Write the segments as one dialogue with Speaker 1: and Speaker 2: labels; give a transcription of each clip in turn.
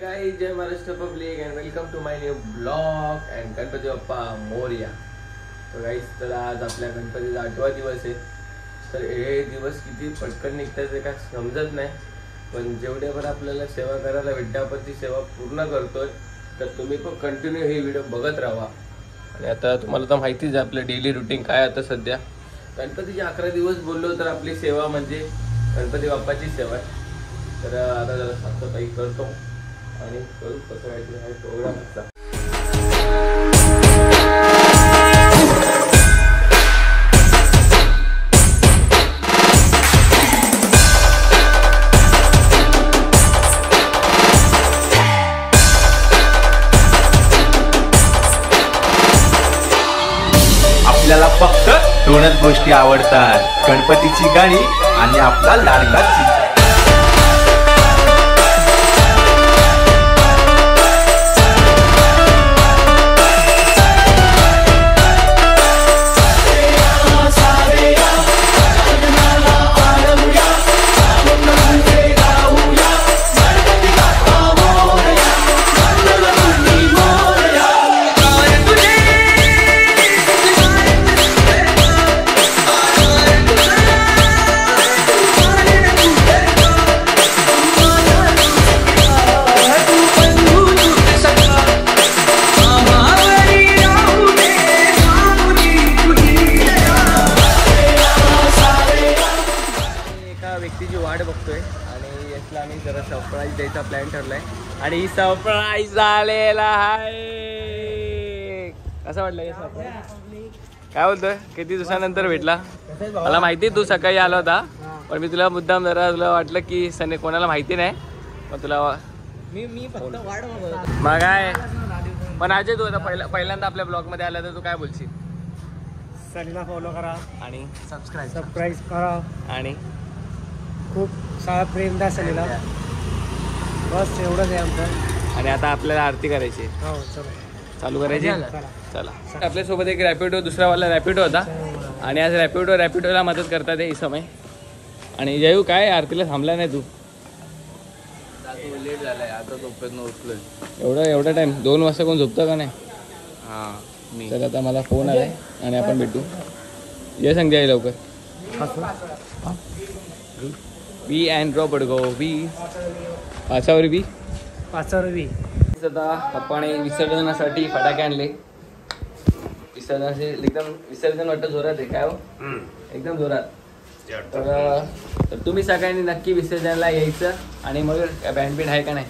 Speaker 1: Guys, जय Maharashtra public and welcome to my new blog and Ganpati Bappa Morya. तो guys, तर आज आपल्या गणपतीचा 8वा दिवस आहे। तर हे दिवस किती पटकन निघतात ते काय समजत नाही, पण जेवढे पण आपल्याला सेवा करायला भेटते आपण ती सेवा पूर्ण करतोय। तर तुम्ही पण कंटिन्यू हे व्हिडिओ बघत राहा। आणि आता तुम्हाला तर माहितीच आहे आपलं डेली रुटीन काय आता सध्या गणपतीचे 11 दिवस बोललो तर आपली सेवा म्हणजे गणपती बाप्पाची सेवा आहे। तर आता जरा साफसफाई करतो आणि करू कसं काय प्रोग्राम असता।
Speaker 2: आपल्याला फक्त दोनच गोष्टी आवडतात, गणपतीची गाणी आणि आपला लाडका चित्र।
Speaker 1: व्यक्तीची वाट बघतोय आणि यातला आम्ही जरा सरप्राईज द्यायचा प्लॅन ठरलाय आणि सरप्राईज आलेला आहे। कसं वाटलं हे सरप्राईज? काय बोलतोय? किती दिवसानंतर भेटला? मला माहिती तू सकाळी आला होता, पण मी तुला मुद्दाम जरा तुला वाटलं की सने कोणाला माहिती नाही, पण तुला मी फक्त वाट बघतो मग काय। पण अजय तू आता पहिल्यांदा आपल्या ब्लॉग मध्ये आला तर तू काय बोलशील?
Speaker 3: सनीला फॉलो करा
Speaker 1: आणि
Speaker 3: सबस्क्राईब करा
Speaker 1: आणि
Speaker 3: खूप सारा प्रेम द्या सनीला, बस एवढंच आहे आमचं।
Speaker 1: आणि आता आपल्याला आरती करायची,
Speaker 3: हो चलो
Speaker 1: चालू करायची। चला, आपल्यासोबत एक रॅपिडो दुसरावाला रॅपिडो होता आणि आज रॅपिडोला मदत करतात हे समय। आणि जयू काय आरतीला थांबला नाही तू?
Speaker 4: लेट झालाय आता, झोपेत उठलोय।
Speaker 1: एवढा टाइम 2 वाजता कोण झोपतं का नाही?
Speaker 4: हा मी
Speaker 1: चल आता मला फोन आलाय आणि आपण भेटू। ये सांगते आहे लवकर। बी अँड रॉबर्ट गो बी पाचावर बी आता पप्पाने विसर्जनासाठी फटाके आणले। विसर्जन वाटतं जोरात आहे काय हो? एकदम जोरात। तर तुम्ही सगळ्यांनी नक्की विसर्जनाला यायचं आणि मग बँड आहे का नाही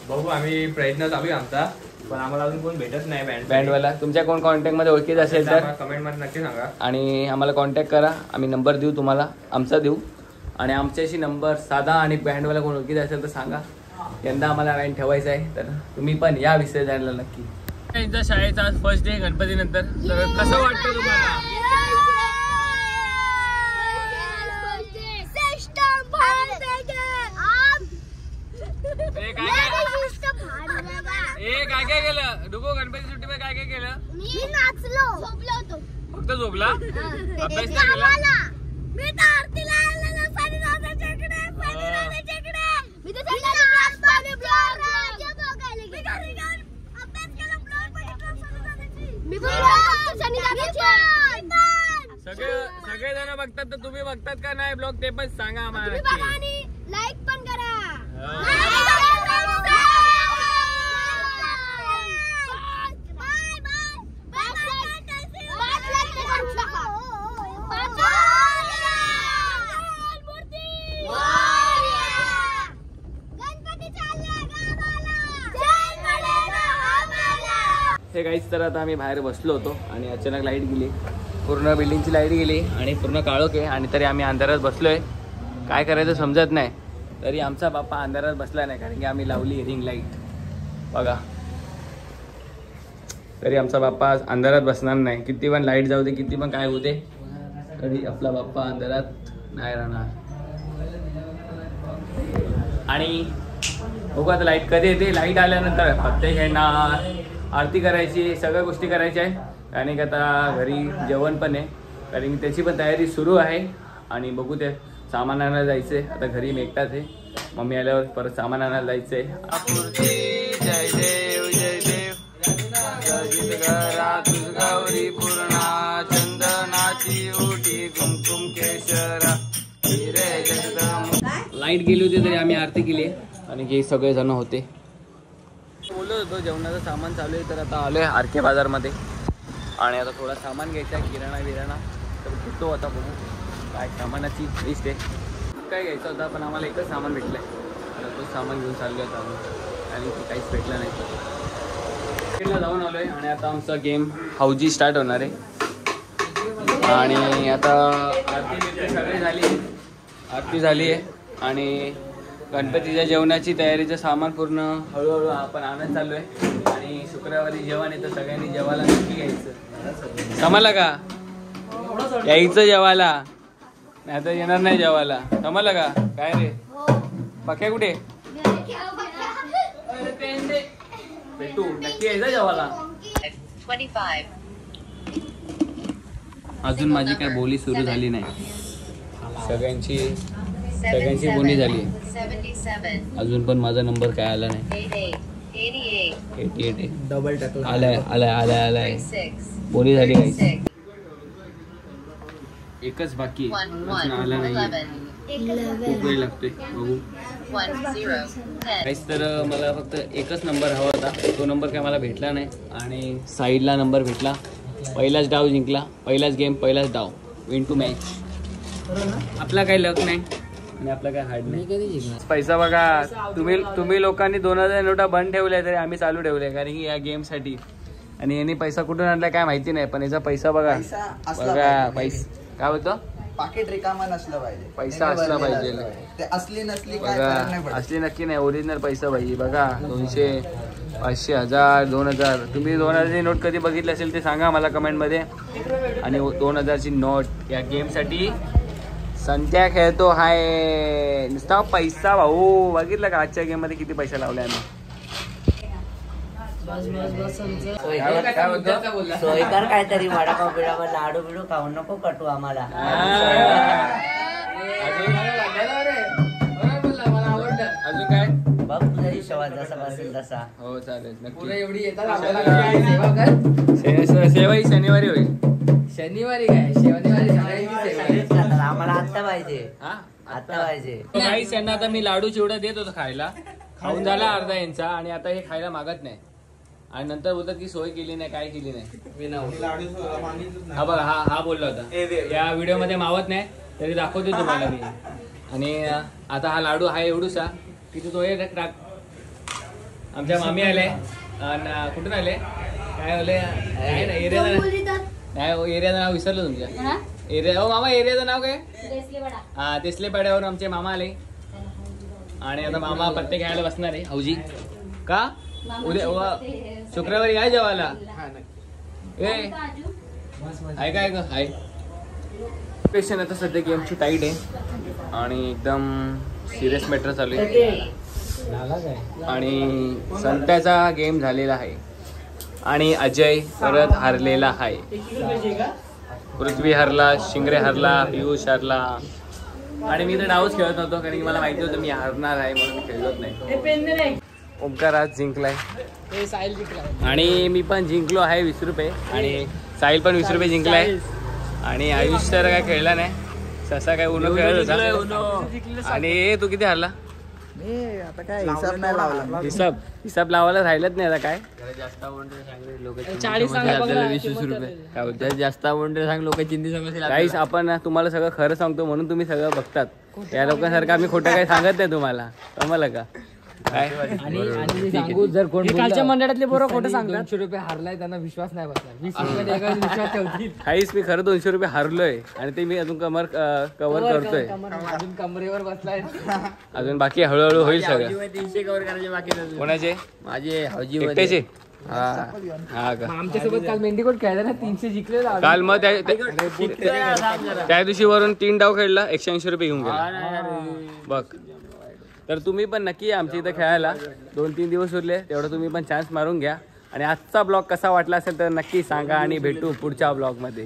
Speaker 4: बघू, आम्ही प्रयत्न चालू आहे आमचा, पण आम्हाला अजून कोण भेटत नाही
Speaker 1: बँडवाला। तुमच्या कोण कॉन्टॅक्टमध्ये ओळखीचं असेल तर
Speaker 4: कमेंट मध्ये नक्की सांगा
Speaker 1: आणि आम्हाला कॉन्टॅक्ट करा। आम्ही नंबर देऊ तुम्हाला, आमचा देऊ आणि आमच्याशी नंबर साधा आणि बँडवाला कोण ओळखीचं असेल तर सांगा। यंदा आम्हाला बँड ठेवायचा आहे, तर तुम्ही पण या विसर्जनाला नक्की। त्यांचा शाळेचा आज फर्स्ट डे गणपती नंतर, तर कसं वाटतं तुम्हाला? काय केलं डुगो? गणपती सुट्टीमध्ये काय केलं?
Speaker 5: मी नाचलो, झोपलो होतो,
Speaker 1: फक्त झोपला? अभ्यास नाही केला?
Speaker 5: मी तर आरतीला आलेलो सानीदादाच्या इकडे, सानीदादाच्या इकडे। मी तर सानीदादाच्या ब्लॉग बघायला गेलो, घरी जाऊन अभ्यास केला, ब्लॉग बघितला सानीदादाची। मी पण सानीदादाची
Speaker 1: सगळे जण बघतात, तर तुम्ही बघतात का नाही ब्लॉग ते पण सांगा आम्हाला।
Speaker 5: आणि लाईक पण करा। हे काहीच तर आता आम्ही बाहेर बसलो होतो आणि अचानक लाईट गेली, पूर्ण बिल्डिंगची लाईट गेली आणि पूर्ण काळोख आहे आणि तरी आम्ही अंधारात बसलोय। काय करायचं समजत नाही, तरी आमचा बाप्पा अंधारात बसला नाही कारण की आम्ही लावली रिंग लाईट बघा। तरी आमचा बाप्पा अंधारात बसणार नाही, किती पण लाईट जाऊ दे, किती पण काय होते, तरी आपला बाप्पा अंधारात नाही राहणार। आणि बघू आता लाईट कधी येते। लाईट आल्यानंतर पत्ते खेळणार, आरती करायची, सगळ्या गोष्टी करायच्या आहे आणि आता घरी जेवण पण आहे, कारण त्याची पण तयारी सुरू आहे। आणि बघू ते सामान आणायला जायचं आहे, आता घरी मी एकटाच आहे मम्मी आल्यावर परत सामान आणायला जायचंय. जय देव जय देव गौरी पूर्णा चंदनाची ओटी कुमकुम केशरा. लाईट गेली होती तरी आम्ही आरती केली आणि हे सगळे जण होते. बोलत होतो जेवणाचं सामान चालू आहे, तर आता आलोय आर.के. बाजारमध्ये आणि आता थोडा सामान घ्यायचा किराणा बिराणा. तर घेतो आता बघू काय सामानाची लिस्ट आहे काय घ्यायचं होता, पण आम्हाला एकच सामान भेटलं आहे. आता तो सामान घेऊन चाललो आहे आम्ही आणि ते काहीच भेटलं नाही. क्रिकेटला जाऊन आलो आहे आणि आता आमचा गेम हौजी स्टार्ट होणार आहे. आणि आता आरती सगळी झाली आहे आणि गणपतीच्या जेवणाची तयारीचं सामान पूर्ण हळूहळू आपण आणत चाललो आहे. आणि शुक्रवारी जेवण आहे तर सगळ्यांनी जेवायला नक्की घ्यायचं. समजलं का? यायचं जेवायला, नाही तर येणार नाही जेवायला. समजलं का? काय रे बाक्या कुठे भेटू नक्की यायचं जेवायला. अजून माझी काय बोली सुरू झाली नाही. सगळ्यांची बोली झाली अजून पण माझा नंबर काय आला नाही. 88
Speaker 3: डबल टाकला.
Speaker 5: आलाय बोली झाली काही एकच बाकी अजून आला नाही. खूप वेळ लागतोय बघू काहीच. तर मला फक्त एकच नंबर हवा होता, तो नंबर काय मला भेटला नाही. आणि साईडला नंबर भेटला. पहिलाच डाव जिंकला, पहिलाच गेम पहिलाच डाव, विन टू मॅच. आपला काही लक नाही आणि आपला काय हार्ड नाही. पैसा बघा तुम्ही लोकांनी 2000 नोटा बंद ठेवल्या तरी आम्ही चालू ठेवले कारण की या गेम साठी. आणि यांनी पैसा कुठून आणला काय माहिती नाही, पण याचा पैसा बघा पैसा काय बोलतो
Speaker 6: पाकिट रिकामा नसलं पाहिजे,
Speaker 5: पैसा असला पाहिजे.
Speaker 6: ते असली नसली
Speaker 5: बघा असली नक्की नाही, ओरिजिनल पैसा पाहिजे. बघा 200 500 1000 2000. तुम्ही 2000ची नोट कधी बघितली असेल ते सांगा मला कमेंटमध्ये. आणि 2000ची नोट या गेमसाठी संत्या खेळतो हाय नुसता पैसा भाऊ. बघितलं का आजच्या गेम मध्ये किती पैसा लावलाय आम्ही.
Speaker 7: सोयकर काहीतरी वडापाव बिडापाव लाडू बिडू खाऊ नको कटू आम्हाला.
Speaker 5: अजून काय
Speaker 7: बघ तुझ्या हिशोबात जसा बसेल तसा.
Speaker 5: हो चालेल नक्की.
Speaker 3: एवढी येतात
Speaker 5: सेवाही शनिवारी होईल.
Speaker 3: शनिवारी काय शनिवारी
Speaker 7: आम्हाला आत्ता पाहिजे, आत्ता पाहिजे.
Speaker 5: काहीच यांना आता मी लाडू चिवडा देत होतो खायला, खाऊन झाला अर्धा यांचा आणि आता हे खायला मागत नाही. आणि नंतर बोलतात की सोय केली नाही काय केली नाही. हा बघा हा बोलला होता या व्हिडिओ मध्ये मावत नाही तरी दाखवतो तुम्हाला मी. आणि आता हा लाडू आहे एवढूसा तिथे तो टाक. आमच्या मामी आले कुठून आले काय बोले एरियाचं नाव विसरलं तुमच्या एरिया. हो मामा एरियाचं नाव काय? हा देसले पाड्यावरून आमचे मामा आले आणि आता मामा पत्ते घ्यायला बसणार आहे हौजी. का उद्या शुक्रवारी काय जेवायला आहे काय आहे. पेशंट आता सध्या गेमची टाईट आहे आणि एकदम सिरियस मॅटर चालू आहे. आणि संत्याचा गेम झालेला आहे आणि अजय परत हारलेला आहे. पृथ्वी हरला, शिंगरे हरला, पियुष हरला आणि मी तर डावच खेळत नव्हतो कारण की मला माहिती होतं मी हारणार आहे म्हणून मी खेळत नाही. ओमकार आज जिंकलाय आणि मी पण जिंकलो आहे 20 रुपये आणि साहिल पण 20 रुपये जिंकलाय. आणि आयुष तर काय खेळला नाही, ससा काय उनो खेळत होता. आणि तू किती हारला?
Speaker 6: आता काय हिसाब नाही लावला.
Speaker 5: हिसाब लावायला राहिलंच नाही आता काय.
Speaker 4: जास्त अमाऊंट सांग लोक
Speaker 3: 40
Speaker 4: आपल्याला 20 रुपये काय बोलतात. जास्त अमाऊंट सांग लोक चिंती समजतील.
Speaker 5: काहीच आपण तुम्हाला सगळं खरं सांगतो म्हणून तुम्ही सगळं बघतात. या लोकांसारखं आम्ही खोटं काही सांगत नाही तुम्हाला. समजलं का काय?
Speaker 3: आणि सांगू जर कोण कालच्या मंडळातले बरोबर खोटं सांगतात 200 रुपये हारलाय त्यांना विश्वास नाही बसला. 20 रुपये विश्वास ठेवतील.
Speaker 5: काहीच मी खरं 200 रुपये हारलोय आणि ते मी अजून कव्हर करतोय.
Speaker 3: अजून कमरेवर बसलाय.
Speaker 5: अजून बाकी हळूहळू होईल सगळं.
Speaker 4: 300 कव्हर करायचे बाकी.
Speaker 5: कोणाचे?
Speaker 4: माझे हौजी
Speaker 5: एकट्याचे. हा का
Speaker 3: आमच्यासोबत काल मेंढीकोट खेळला ना 300 जिंकले.
Speaker 5: काल मग त्या दिवशी वरून 3 डाव खेळला 180 रुपये घेऊन गेला बघ. तर तुम्ही पण नक्की आमच्या इथं खेळायला 2-3 दिवस उरले तेवढं तुम्ही पण चान्स मारून घ्या. आणि आजचा ब्लॉग कसा वाटला असेल तर नक्की सांगा आणि भेटू पुढच्या ब्लॉगमध्ये.